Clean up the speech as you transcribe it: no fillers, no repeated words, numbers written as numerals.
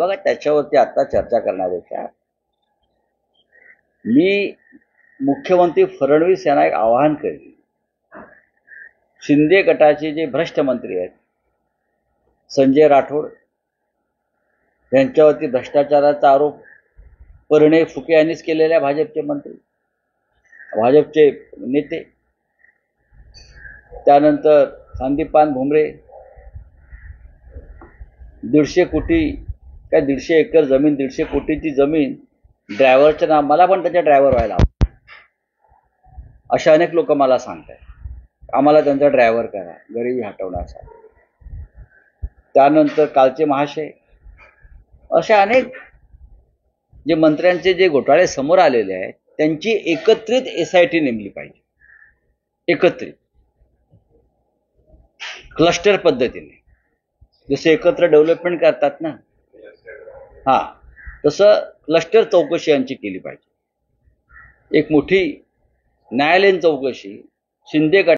बघा, त्याच्यावरती आता चर्चा करण्यापेक्षा मी मुख्यमंत्री फडणवीस यांना एक आवाहन करेन. शिंदे गटाचे जे भ्रष्ट मंत्री आहेत, संजय राठोड यांच्यावरती भ्रष्टाचाराचा आरोप परिणय फुके यांनीच केलेल्या भाजपचे मंत्री, भाजपचे नेते, त्यानंतर संदीपान भुमरे 150 कोटी काय 150 एकर जमीन, 150 कोटीची जमीन ड्रायव्हरच्या नाव, मला पण त्याच्या ड्रायव्हर व्हायला अशा अनेक लोक मला सांगतात, आम्हाला त्यांचा ड्रायव्हर करा गरिबी हटवण्यासाठी. त्यानंतर कालचे महाशय, अशा अनेक जे मंत्र्यांचे जे घोटाळे समोर आलेले आहेत त्यांची एकत्रित SIT नेमली पाहिजे, एकत्रित क्लस्टर पद्धतीने, जसे एकत्र डेव्हलपमेंट करतात ना, तसं क्लस्टर चौकशी यांची केली पाहिजे. एक मोठी न्यायालयीन चौकशी शिंदे गट